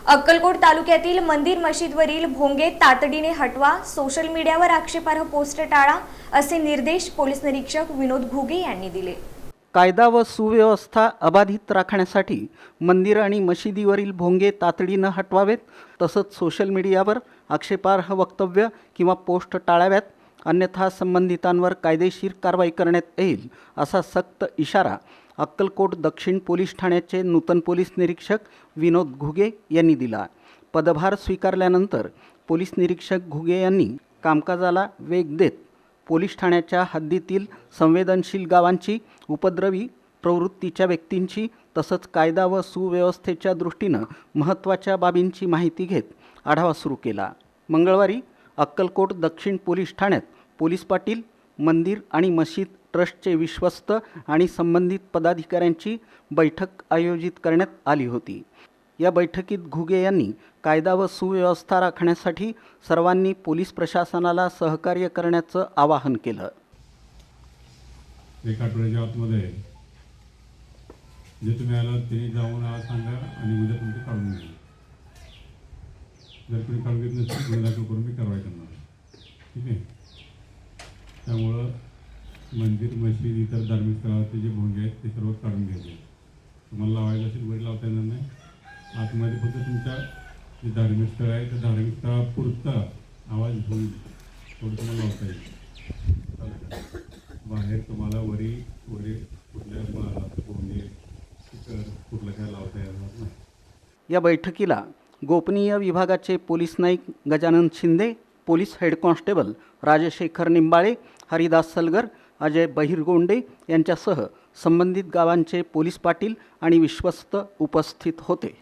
अक्कलकोट तालुक्यातील मंदिर मशीदवरील भोंगे तातडीने हटवा, सोशल मीडियावर आक्षेपार्ह पोस्ट टाळा असे निर्देश पोलीस निरीक्षक विनोद घुगे यांनी दिले। कायदा व सुव्यवस्था अबाधित राखण्यासाठी मंदिर आणि मशिदीवरील भोंगे तातडीने हटवावेत, तसंच सोशल मीडियावर आक्षेपार्ह वक्तव्य किंवा पोस्ट टाळाव्यात, अन्यथा संबंधितांवर कायदेशीर कारवाई करण्यात येईल असा सक्त इशारा अक्कलकोट दक्षिण पोलीस ठाण्याचे नूतन पोलीस निरीक्षक विनोद घुगे यांनी दिला। पदभार स्वीकारल्यानंतर पोलीस निरीक्षक घुगे यांनी कामकाजाला वेग देत पोलीस ठाण्याच्या हद्दीतील संवेदनशील गावांची, उपद्रवी प्रवृत्तीच्या व्यक्तींची तसंच कायदा व सुव्यवस्थेच्या दृष्टीनं महत्त्वाच्या बाबींची माहिती घेत आढावा सुरू केला। मंगळवारी अक्कलकोट दक्षिण पोलीस ठाण्यात पोलीस पाटील, मंदिर आणि मशीद ट्रस्टचे विश्वस्त आणि संबंधित पदाधिकाऱ्यांची बैठक आयोजित करण्यात आली होती। या बैठकीत घुगे यांनी कायदा व सुव्यवस्था राखण्यासाठी सर्वांनी पोलीस प्रशासनाला सहकार्य करण्याचं आवाहन केलं। एका आठवड्याच्या आतमध्ये जे तुम्ही आलात ते जाऊन आज सांगा आणि उद्या तुमचे काढून घ्या। जर तुम्ही काढून घेत नसेल गुन्हा दाखल करून मी कारवाई करणार, ठीक आहे। त्यामुळं मंदिर, मशीद, इतर धार्मिक स्थळाचे जे भोंगे आहेत ते सर्व काढून घ्यायचे। तुम्हाला लावायचं असेल वरी लावता येणार नाही। आतमध्ये फक्त तुमच्या जे धार्मिक स्थळ आहे त्या धार्मिक स्थळापुरता आवाज होईल थोडं तुम्हाला लावता येईल। बाहेर तुम्हाला वरी कुठल्या भोंगे कुठलं काय लावता येणार नाही। या बैठकीला गोपनीय विभागाचे police Naik Gajanan Shinde, police head constable Rajshekhar Nimbale, Haridas Salgar, Ajay Bahirgonde यांच्यासह संबंधित गावांचे पोलीस पाटील आणि विश्वस्त उपस्थित होते।